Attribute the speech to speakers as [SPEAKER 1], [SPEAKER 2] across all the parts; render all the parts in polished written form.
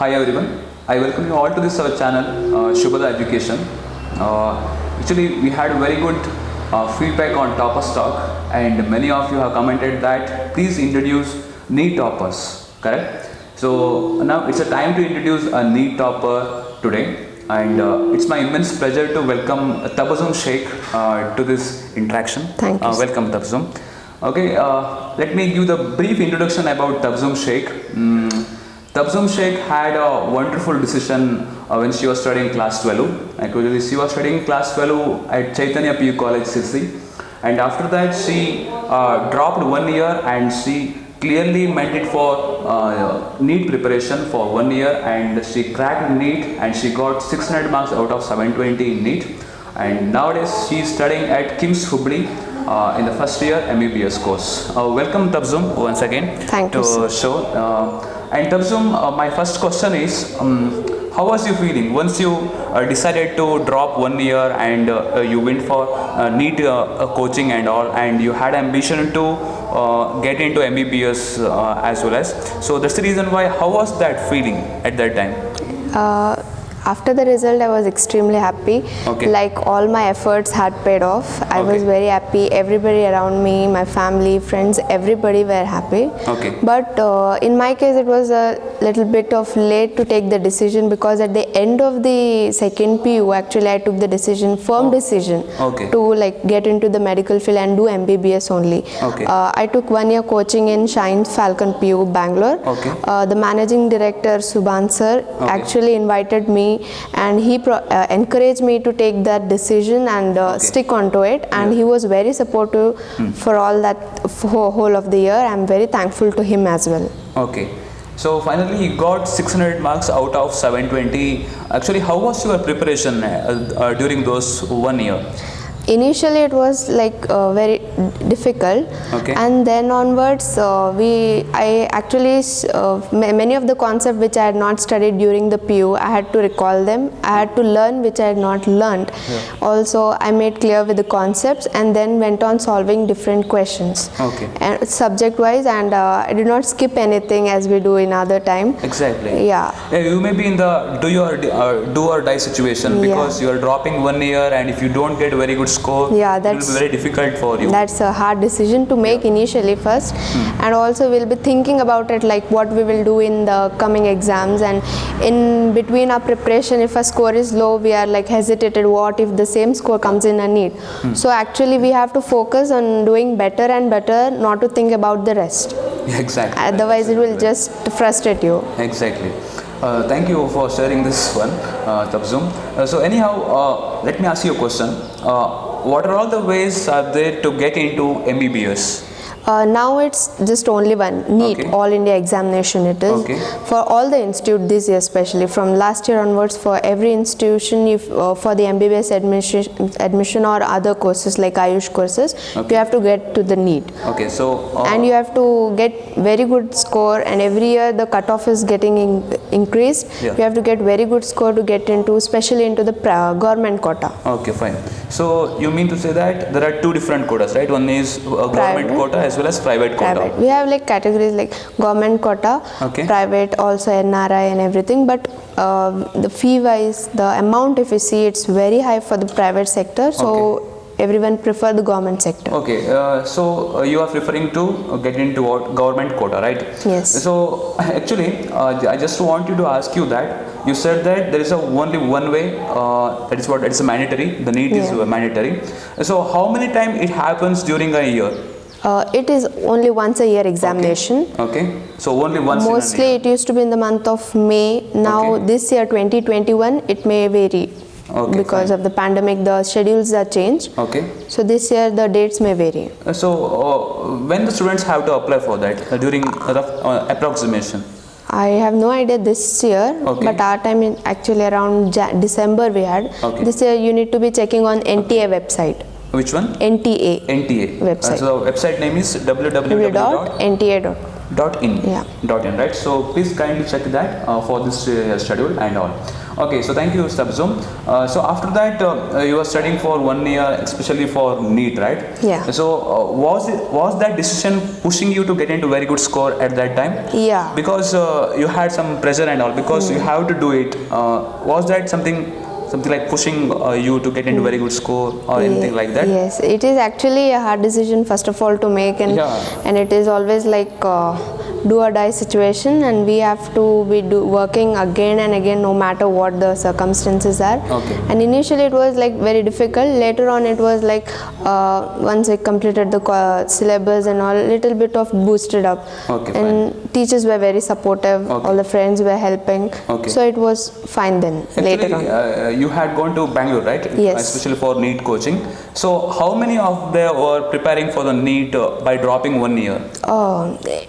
[SPEAKER 1] Hi everyone, I welcome you all to this our channel, Shubhada Education. Actually, we had very good feedback on Topper Talk, and many of you have commented that please introduce NEET toppers, correct? So now it's a time to introduce a NEET topper today, and it's my immense pleasure to welcome Tabassum Shaikh to this interaction.
[SPEAKER 2] Thank you.
[SPEAKER 1] Welcome Tabassum. Okay, let me give the brief introduction about Tabassum Shaikh. Tabassum Shaikh had a wonderful decision when she was studying class 12. Actually, she was studying class 12 at Chaitanya PUC College, Sirsi. And after that, she dropped 1 year and she clearly meant it for NEET preparation for 1 year, and she cracked NEET and she got 600 marks out of 720 in NEET. And nowadays, she is studying at KIMS Hubli in the first year Mbbs course. Welcome Tabassum once again.
[SPEAKER 2] Thank you,
[SPEAKER 1] to show. And Tabassum, my first question is, how was you feeling once you decided to drop 1 year and you went for NEET coaching and all, and you had ambition to get into MBBS as well as, so that's the reason why. How was that feeling at that time?
[SPEAKER 2] After the result, I was extremely happy.
[SPEAKER 1] Okay.
[SPEAKER 2] Like all my efforts had paid off. I was very happy. Everybody around me, my family, friends, everybody were happy.
[SPEAKER 1] Okay.
[SPEAKER 2] But in my case, it was a little bit of late to take the decision, because at the end of the second PU, actually, I took the decision, firm decision, to like get into the medical field and do MBBS only.
[SPEAKER 1] Okay.
[SPEAKER 2] I took 1 year coaching in Shine Falcon PU, Bangalore.
[SPEAKER 1] Okay.
[SPEAKER 2] The managing director, Subhan sir, actually invited me, and he encouraged me to take that decision and stick onto it, and he was very supportive for all that whole of the year. I'm very thankful to him as well.
[SPEAKER 1] Okay. So finally he got 600 marks out of 720. Actually, how was your preparation during those 1 year?
[SPEAKER 2] Initially it was like very difficult, and then onwards I actually many of the concepts which I had not studied during the PU, I had to recall them. I had to learn which I had not learned. Also, I made clear with the concepts and then went on solving different questions, and subject wise, and I did not skip anything as we do in other time.
[SPEAKER 1] Exactly.
[SPEAKER 2] Yeah,
[SPEAKER 1] you may be in the do or die situation, because you are dropping 1 year, and if you don't get very good score, it will be very difficult for you.
[SPEAKER 2] That's a hard decision to make initially first, and also we'll be thinking about it, like what we will do in the coming exams, and in between our preparation, if a score is low, we are like hesitated, what if the same score comes in a NEET. So actually we have to focus on doing better and better, not to think about the rest.
[SPEAKER 1] Exactly.
[SPEAKER 2] Otherwise it will just frustrate you.
[SPEAKER 1] Exactly. Thank you for sharing this one, Tabassum. So anyhow, let me ask you a question. What are all the ways are there to get into MBBS?
[SPEAKER 2] Now it's just only one, NEET, All India Examination it is. For all the institute this year, especially from last year onwards, for every institution, for the MBBS admission or other courses like Ayush courses, you have to get to the NEET. And you have to get very good score, and every year the cutoff is getting increased. You have to get very good score to get into, especially into the government quota.
[SPEAKER 1] Okay, fine. So you mean to say that there are two different quotas, right? One is government quota as well as private quota.
[SPEAKER 2] We have like categories like government quota, private, also NRI and everything, but the fee wise, the amount if you see, it's very high for the private sector, so everyone prefer the government sector.
[SPEAKER 1] So you are preferring to get into government quota, right?
[SPEAKER 2] Yes.
[SPEAKER 1] So actually, I just want you to ask you that you said that there is only one way, that is what, it's a mandatory, the NEET is mandatory. So how many times it happens during a year?
[SPEAKER 2] It is only once a year examination.
[SPEAKER 1] So only once.
[SPEAKER 2] Mostly it used to be in the month of May. Now this year 2021 it may vary. Because of the pandemic, the schedules are changed. So this year the dates may vary.
[SPEAKER 1] So when the students have to apply for that, during approximation?
[SPEAKER 2] I have no idea this year, but our time in actually around December we had. This year you need to be checking on NTA website.
[SPEAKER 1] Which one?
[SPEAKER 2] NTA.
[SPEAKER 1] NTA
[SPEAKER 2] website.
[SPEAKER 1] So website name is www.nta.in.
[SPEAKER 2] .in,
[SPEAKER 1] right? So please kindly check that for this schedule and all. Okay, so thank you, Tabassum. So after that, you were studying for 1 year, especially for NEET, right?
[SPEAKER 2] Yeah.
[SPEAKER 1] So was that decision pushing you to get into very good score at that time?
[SPEAKER 2] Yeah.
[SPEAKER 1] Because you had some pressure and all, because you have to do it. Was that something like pushing you to get into very good score or anything like that?
[SPEAKER 2] Yes, it is actually a hard decision first of all to make, and it is always like do or die situation, and we have to be working again and again no matter what the circumstances are.
[SPEAKER 1] Okay.
[SPEAKER 2] And initially it was like very difficult. Later on it was like once I completed the syllabus and all, little bit of boosted up.
[SPEAKER 1] Okay,
[SPEAKER 2] and
[SPEAKER 1] fine.
[SPEAKER 2] Teachers were very supportive.
[SPEAKER 1] Okay.
[SPEAKER 2] All the friends were helping.
[SPEAKER 1] Okay.
[SPEAKER 2] So it was fine then.
[SPEAKER 1] Actually,
[SPEAKER 2] later on.
[SPEAKER 1] You had gone to Bangalore, right?
[SPEAKER 2] Yes.
[SPEAKER 1] Especially for NEET coaching. So how many of them were preparing for the NEET by dropping 1 year?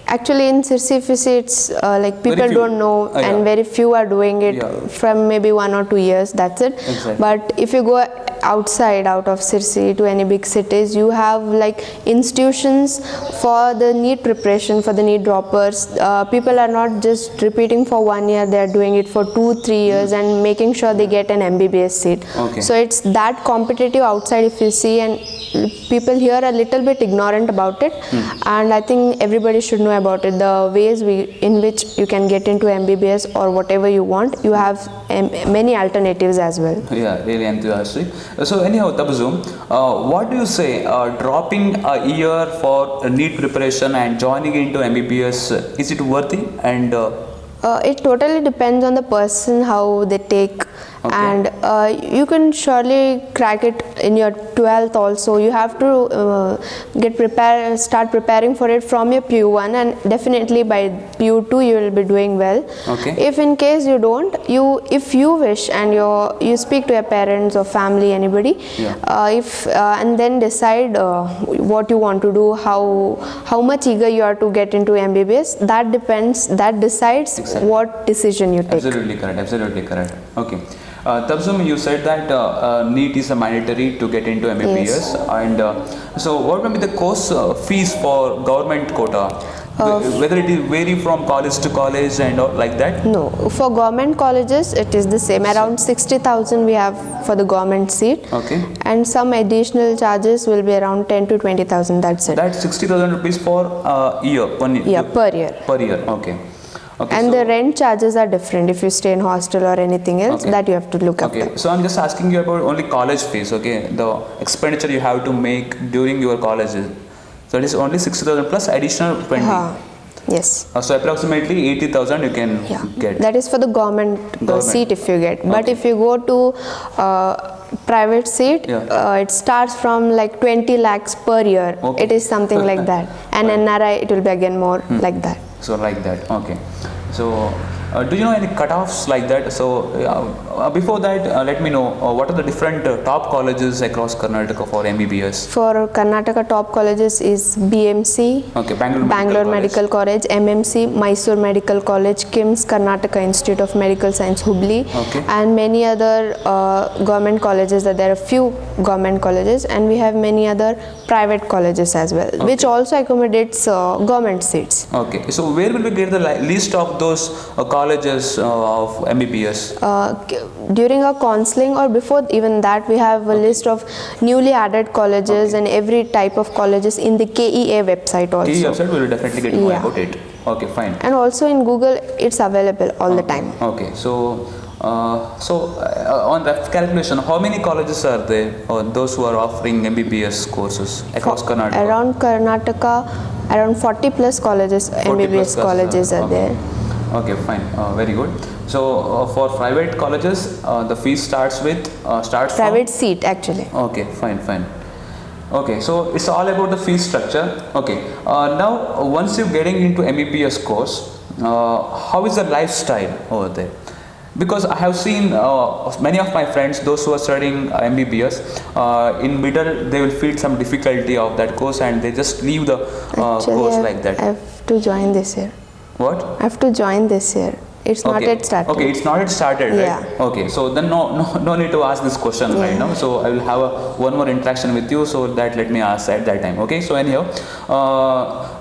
[SPEAKER 2] Actually in Sirsi, if you see, it's like people don't know, and very few are doing it from maybe 1 or 2 years, that's it.
[SPEAKER 1] Exactly.
[SPEAKER 2] But if you go outside, out of Sirsi to any big cities, you have like institutions for the NEET preparation, for the NEET droppers. People are not just repeating for 1 year, they are doing it for 2-3 years and making sure they get an MBBS seat.
[SPEAKER 1] Okay.
[SPEAKER 2] So it's that competitive outside if you see, and people here are a little bit ignorant about it. And I think everybody should know about it. The ways in which you can get into MBBS or whatever you want, you have many alternatives as well.
[SPEAKER 1] Yeah, really enthusiastic. So anyhow, Tabassum, what do you say, dropping a year for NEET preparation and joining into MBBS, is it worthy? And
[SPEAKER 2] it totally depends on the person, how they take.
[SPEAKER 1] Okay.
[SPEAKER 2] And you can surely crack it in your 12th also. You have to start preparing for it from your PU1, and definitely by PU2 you will be doing well.
[SPEAKER 1] Okay.
[SPEAKER 2] If in case you don't, if you wish and you speak to your parents or family, anybody, and then decide what you want to do, how much eager you are to get into MBBS. That decides what decision you take.
[SPEAKER 1] Absolutely correct. Okay. Tabassum, you said that NEET is a mandatory to get into MBBS.
[SPEAKER 2] Yes.
[SPEAKER 1] And so what will be the course fees for government quota? Whether it is vary from college to college and like that?
[SPEAKER 2] No, for government colleges it is the same. Around 60,000 we have for the government seat.
[SPEAKER 1] Okay.
[SPEAKER 2] And some additional charges will be around 10 to 20,000. That's it.
[SPEAKER 1] That's 60,000 rupees for year, 1 year.
[SPEAKER 2] Yeah, per year.
[SPEAKER 1] Per year. Okay. Okay,
[SPEAKER 2] and the rent charges are different if you stay in hostel or anything else. That you have to look up.
[SPEAKER 1] Okay, so I'm just asking you about only college fees. Okay, the expenditure you have to make during your college. So it is only 60,000 plus additional 20.
[SPEAKER 2] Yes.
[SPEAKER 1] So approximately 80,000 you can get.
[SPEAKER 2] That is for the government seat if you get. But if you go to private seat, it starts from like 20 lakhs per year.
[SPEAKER 1] Okay.
[SPEAKER 2] It is something like that. And NRI it will be again more like that.
[SPEAKER 1] So like that. Okay. So do you know any cutoffs like that? So before that, let me know what are the different top colleges across Karnataka for MBBS?
[SPEAKER 2] For Karnataka, top colleges is BMC,
[SPEAKER 1] okay,
[SPEAKER 2] Bangalore Medical College, MMC, Mysore Medical College, KIMS, Karnataka Institute of Medical Science, Hubli, and many other government colleges. There are few government colleges, and we have many other private colleges as well, which also accommodates government seats.
[SPEAKER 1] Okay, so where will we get the list of those colleges of MBBS?
[SPEAKER 2] During our counseling or before even that, we have a list of newly added colleges and every type of colleges in the KEA website also.
[SPEAKER 1] KEA website, we will definitely get more about it. Okay, fine.
[SPEAKER 2] And also in Google, it's available all the time.
[SPEAKER 1] Okay, so on that calculation, how many colleges are there, or those who are offering MBBS courses across Karnataka?
[SPEAKER 2] Around Karnataka, around 40 plus colleges, 40 MBBS plus colleges are there.
[SPEAKER 1] Okay, fine, very good. So for private colleges, the fees starts
[SPEAKER 2] private seat actually.
[SPEAKER 1] Okay, fine. Okay, so it's all about the fee structure. Okay, now once you're getting into MBBS course, how is the lifestyle over there? Because I have seen many of my friends, those who are studying MBBS, in middle they will feel some difficulty of that course and they just leave the course like that.
[SPEAKER 2] I have to join this year.
[SPEAKER 1] What?
[SPEAKER 2] I have to join this year. It's not yet started.
[SPEAKER 1] Okay, it's not yet started, right? Okay, so then no need to ask this question right now. So I will have one more interaction with you, so that let me ask at that time. Okay, so anyhow,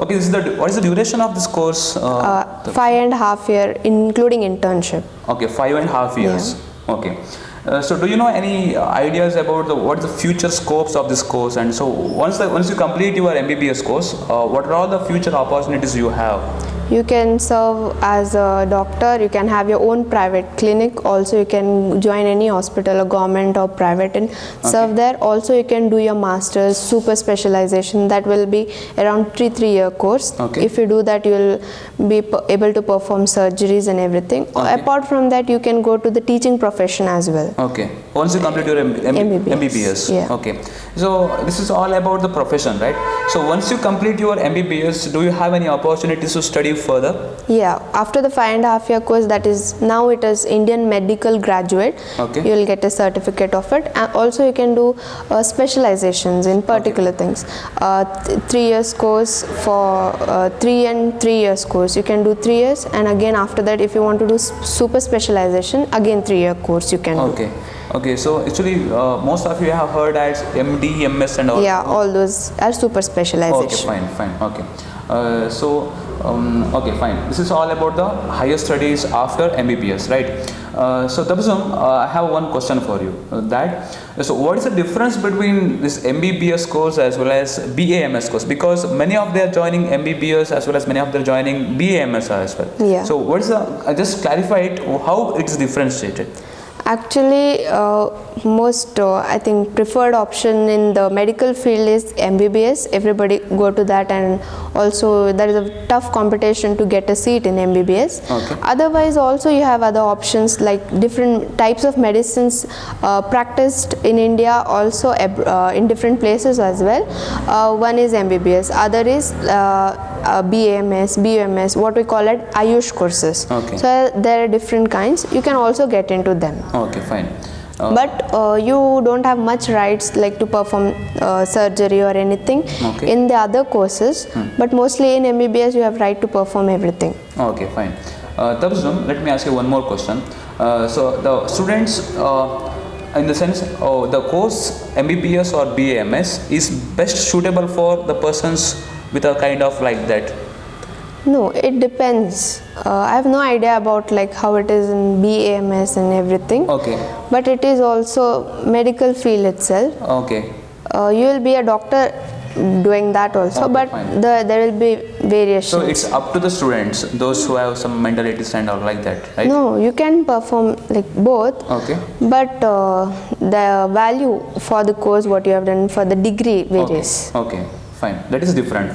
[SPEAKER 1] okay, what is the duration of this course?
[SPEAKER 2] 5.5 years, including internship.
[SPEAKER 1] Okay, 5.5 years. Okay. So do you know any ideas about what the future scopes of this course? And so once you complete your MBBS course, what are all the future opportunities you have?
[SPEAKER 2] You can serve as a doctor, you can have your own private clinic, also you can join any hospital or government or private and serve there. Also you can do your master's super specialization, that will be around 3-year course. If you do that, you will be able to perform surgeries and everything. Apart from that, you can go to the teaching profession as well.
[SPEAKER 1] Okay. Once you complete your MBBS.
[SPEAKER 2] Yeah.
[SPEAKER 1] Okay. So this is all about the profession, right? So once you complete your MBBS, do you have any opportunities to study further?
[SPEAKER 2] Yeah, after the 5.5-year course, that is now it is Indian Medical Graduate.
[SPEAKER 1] Okay.
[SPEAKER 2] You will get a certificate of it, and also you can do specializations in particular things. 3 years course for 3 and 3 years course. You can do 3 years, and again after that, if you want to do super specialization, again 3-year course you can do.
[SPEAKER 1] Okay, so actually most of you have heard as MD, MS and all.
[SPEAKER 2] Yeah, all those are super specialization.
[SPEAKER 1] Okay, fine. Okay. Okay, fine. This is all about the higher studies after MBBS, right? So Tabassum, I have one question for you. So what is the difference between this MBBS course as well as BAMS course? Because many of them are joining MBBS as well as many of them are joining BAMS as well.
[SPEAKER 2] Yeah.
[SPEAKER 1] So what is just clarify it, how it's differentiated?
[SPEAKER 2] Actually, most I think preferred option in the medical field is MBBS. Everybody go to that, and also there is a tough competition to get a seat in MBBS. Otherwise, also you have other options like different types of medicines practiced in India, also in different places as well. One is MBBS, other is BAMS, BUMS, what we call it Ayush courses. So there are different kinds. You can also get into them.
[SPEAKER 1] Okay, fine.
[SPEAKER 2] But you don't have much rights like to perform surgery or anything in the other courses. But mostly in MBBS you have right to perform everything.
[SPEAKER 1] Okay, fine. Tabassum, let me ask you one more question. So the students, in the sense, the course MBBS or BAMS is best suitable for the persons with a kind of like that?
[SPEAKER 2] No, it depends. I have no idea about like how it is in BAMS and everything.
[SPEAKER 1] Okay.
[SPEAKER 2] But it is also medical field itself.
[SPEAKER 1] Okay.
[SPEAKER 2] You will be a doctor doing that also, but there will be variations.
[SPEAKER 1] So it's up to the students, those who have some mental illness and all like that, right?
[SPEAKER 2] No, you can perform like both.
[SPEAKER 1] Okay.
[SPEAKER 2] But the value for the course, what you have done for the degree varies.
[SPEAKER 1] Okay. Fine. That is different.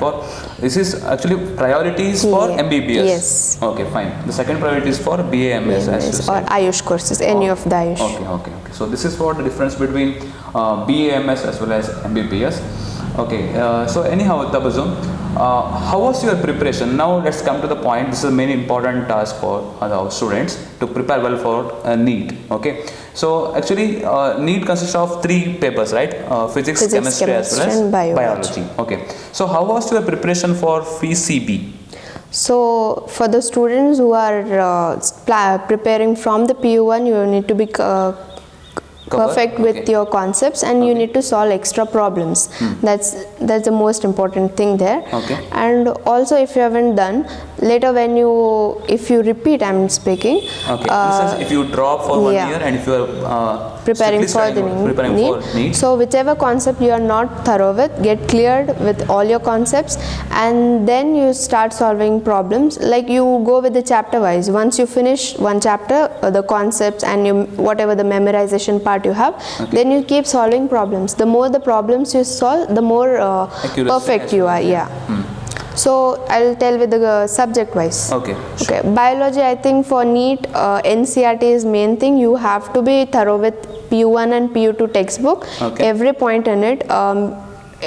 [SPEAKER 1] This is actually priorities for MBBS.
[SPEAKER 2] Yes.
[SPEAKER 1] Okay, fine. The second priority is for BAMS as you said.
[SPEAKER 2] Or Ayush courses, any of the Ayush.
[SPEAKER 1] Okay. So this is for the difference between BAMS as well as MBBS. Okay. So anyhow, Tabassum, how was your preparation? Now let's come to the point. This is a main important task for our students to prepare well for NEET. Okay. So actually, NEET consists of 3 papers, right? Physics, chemistry as well as biology. Okay. So how was your preparation for PCB?
[SPEAKER 2] So for the students who are preparing from the PU1, you need to be perfect with your concepts, and you need to solve extra problems. That's the most important thing there. And also, if you haven't done, later if you repeat, I'm speaking.
[SPEAKER 1] If you drop for 1 year and if you are
[SPEAKER 2] preparing for the NEET, so whichever concept you are not thorough with, get cleared with all your concepts, and then you start solving problems. Like you go with the chapter wise. Once you finish one chapter, the concepts and whatever the memorization part you have, then you keep solving problems. The more the problems you solve, the more perfect you are. So I'll tell with the subject wise.
[SPEAKER 1] Okay.
[SPEAKER 2] Biology, I think for NEET, NCERT is main thing. You have to be thorough with PU1 and PU2 textbook. Every point in it.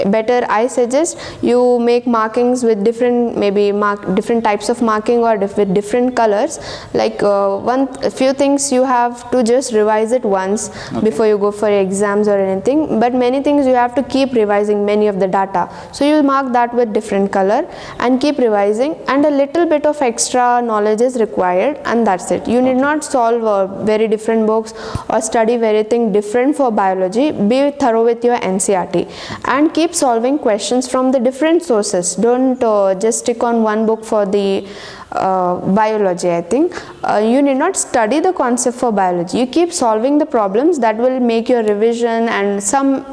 [SPEAKER 2] Better I suggest you make markings with different, maybe different types of marking or with different colors. Like a few things you have to just revise it once before you go for exams or anything, but many things you have to keep revising many of the data. So you mark that with different color and keep revising, and a little bit of extra knowledge is required, and that's it. You need not solve very different books or study very thing different for biology. Be thorough with your NCERT and keep solving questions from the different sources. Don't just stick on one book for the biology, I think. You need not study the concept for biology. You keep solving the problems that will make your revision, and some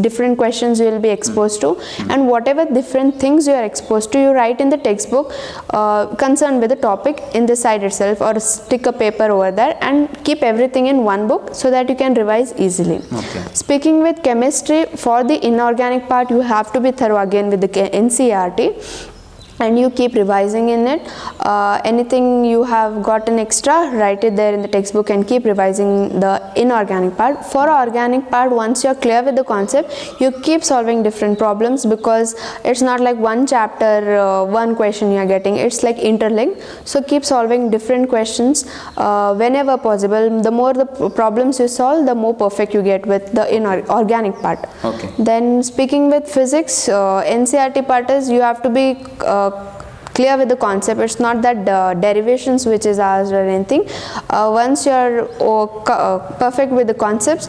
[SPEAKER 2] different questions you will be exposed to, and whatever different things you are exposed to, you write in the textbook concerned with the topic in the side itself, or stick a paper over there and keep everything in one book so that you can revise easily.
[SPEAKER 1] Okay.
[SPEAKER 2] Speaking with chemistry, for the inorganic part you have to be thorough again with the NCERT, and you keep revising in it. Anything you have gotten extra, write it there in the textbook and keep revising the inorganic part. For organic part, once you're clear with the concept, you keep solving different problems, because it's not like one chapter, one question you're getting, it's like interlinked. So keep solving different questions whenever possible. The more the problems you solve, the more perfect you get with the inorganic part.
[SPEAKER 1] Okay.
[SPEAKER 2] Then speaking with physics, NCERT part is you have to be clear with the concept. It's not that derivations which is asked or anything. Once you are perfect with the concepts,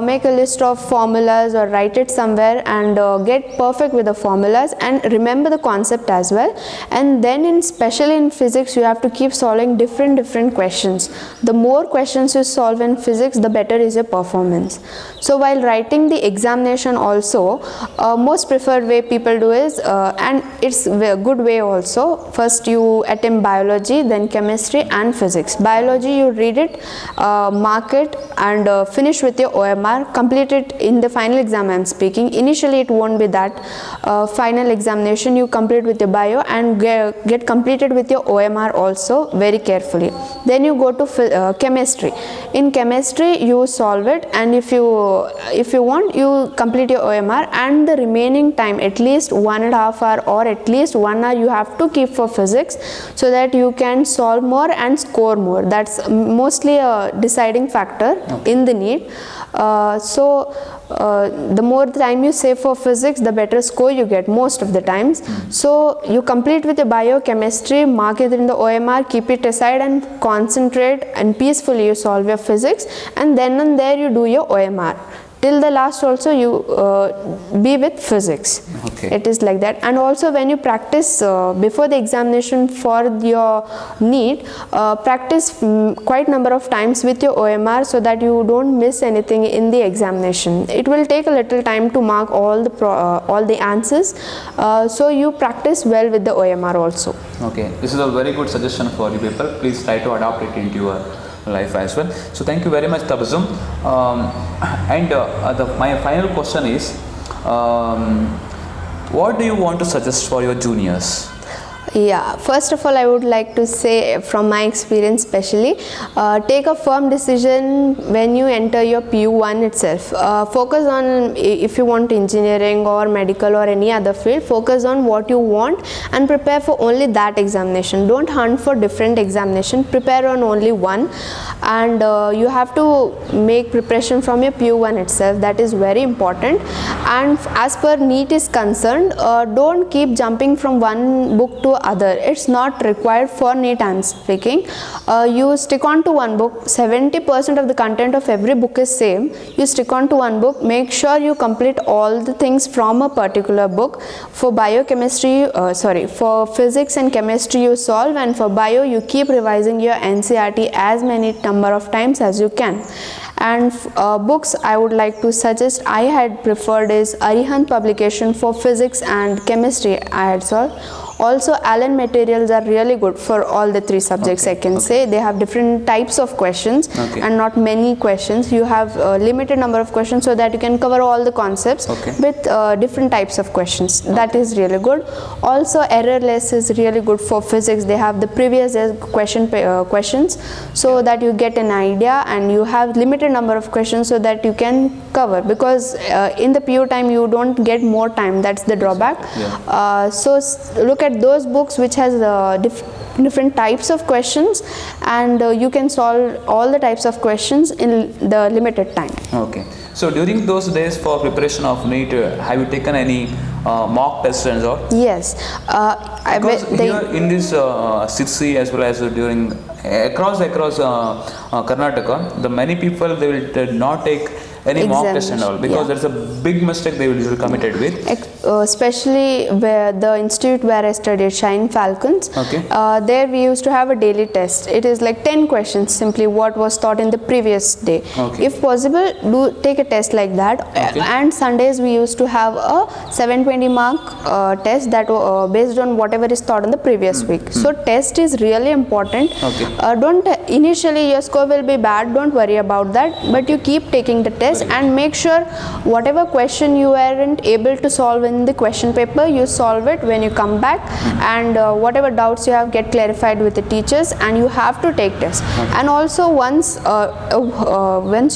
[SPEAKER 2] make a list of formulas or write it somewhere and get perfect with the formulas and remember the concept as well. And then especially in physics, you have to keep solving different questions. The more questions you solve in physics, the better is your performance. So while writing the examination also, most preferred way people do is, and it's a good way also, first you attempt biology, then chemistry and physics. Biology, you read it, mark it, and finish with your OMR. Complete it in the final exam. I'm speaking. Initially, it won't be that. Final examination, you complete with your bio and get completed with your OMR also very carefully. Then you go to chemistry. In chemistry, you solve it, and if you want, you complete your OMR, and the remaining time, at least 1.5 hours or at least 1 hour, you have to keep for physics, so that you can solve more and score more. That's mostly a deciding factor in the NEET. The more time you save for physics, the better score you get most of the times. So you complete with your biochemistry, mark it in the OMR, keep it aside and concentrate, and peacefully you solve your physics, and then and there you do your OMR. Till the last also you be with physics.
[SPEAKER 1] Okay.
[SPEAKER 2] It is like that. And also when you practice before the examination for your NEET, practice quite number of times with your OMR, so that you don't miss anything in the examination. It will take a little time to mark all the answers, so you practice well with the OMR also.
[SPEAKER 1] Okay, this is a very good suggestion for you people. Please try to adopt it into your life as well. So thank you very much, Tabassum. My final question is, what do you want to suggest for your juniors?
[SPEAKER 2] Yeah, first of all, I would like to say, from my experience especially, take a firm decision when you enter your PU1 itself. Focus on, if you want engineering or medical or any other field, focus on what you want and prepare for only that examination. Don't hunt for different examination, prepare on only one. And you have to make preparation from your PU1 itself. That is very important. And as per NEET is concerned, don't keep jumping from one book to other. It's not required for NEET, I'm speaking. You stick on to one book. 70% of the content of every book is same. You stick on to one book. Make sure you complete all the things from a particular book. For biochemistry, for physics and chemistry you solve, and for bio you keep revising your NCERT as many number of times as you can. And books I would like to suggest, I had preferred is Arihant publication for physics and chemistry I had solved. Also, Allen materials are really good for all the three subjects. I can say they have different types of questions and not many questions. You have a limited number of questions, so that you can cover all the concepts with different types of questions. That is really good. Also, errorless is really good for physics. They have the previous questions, so that you get an idea, and you have limited number of questions so that you can cover, because in the PU time you don't get more time. That's the drawback. So look at those books which has different types of questions, and you can solve all the types of questions in the limited time.
[SPEAKER 1] Okay. So during those days for preparation of NEET, have you taken any mock tests and all?
[SPEAKER 2] Yes.
[SPEAKER 1] Because here in this Sirsi, as well as during across Karnataka, the many people, they will not take any mock test and all, because
[SPEAKER 2] Yeah.
[SPEAKER 1] there's a big mistake they will usually committed with.
[SPEAKER 2] Especially where the institute where I studied, Shine Falcons,
[SPEAKER 1] Okay.
[SPEAKER 2] There we used to have a daily test. It is like 10 questions, simply what was taught in the previous day.
[SPEAKER 1] Okay.
[SPEAKER 2] If possible, do take a test like that.
[SPEAKER 1] Okay.
[SPEAKER 2] And Sundays we used to have a 720 mark test that based on whatever is taught in the previous week. So test is really important.
[SPEAKER 1] Okay.
[SPEAKER 2] Don't initially your score will be bad, don't worry about that, but you keep taking the test and make sure whatever question you aren't able to solve in the question paper, you solve it when you come back, and whatever doubts you have, get clarified with the teachers, and you have to take tests. And also once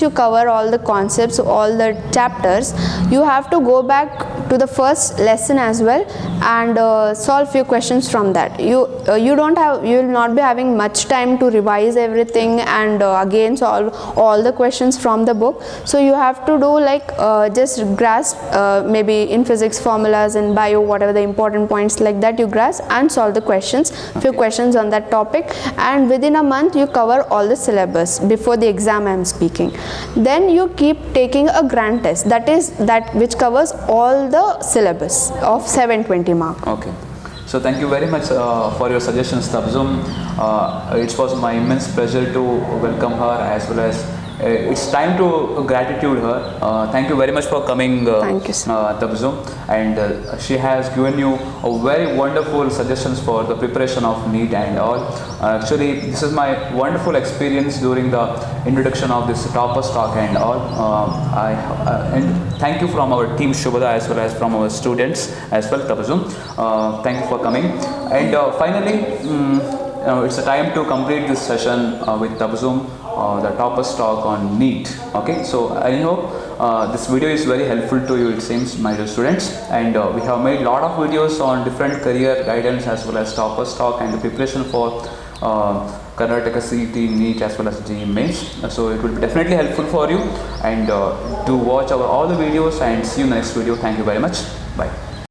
[SPEAKER 2] you cover all the concepts, all the chapters, you have to go back to the first lesson as well and solve few questions from that. You will not be having much time to revise everything and again solve all the questions from the book. So you have to do like just grasp maybe in physics formulas, in bio, whatever the important points like that, you grasp and solve the questions, few questions on that topic, and within a month you cover all the syllabus before the exam I am speaking. Then you keep taking a grand test, that is that which covers all the syllabus of 720 mark.
[SPEAKER 1] Okay. So thank you very much for your suggestions, Tabassum. It was my immense pleasure to welcome her, as well as it's time to gratitude her. Thank you very much for coming,
[SPEAKER 2] Thank you,
[SPEAKER 1] Tabassum. And she has given you a very wonderful suggestions for the preparation of NEET and all. Actually, this is my wonderful experience during the introduction of this Tapas talk and all. And thank you from our team Shubhada, as well as from our students as well, Tabassum. Thank you for coming. And finally, it's a time to complete this session with Tabassum, the Tapas talk on NEET. Okay, so I hope this video is very helpful to you, it seems, my dear students. And we have made a lot of videos on different career guidance as well as Tapas talk and the preparation for Karnataka CET, NEET as well as JEE Mains. So it will be definitely helpful for you, and do watch all the videos, and see you in the next video. Thank you very much. Bye.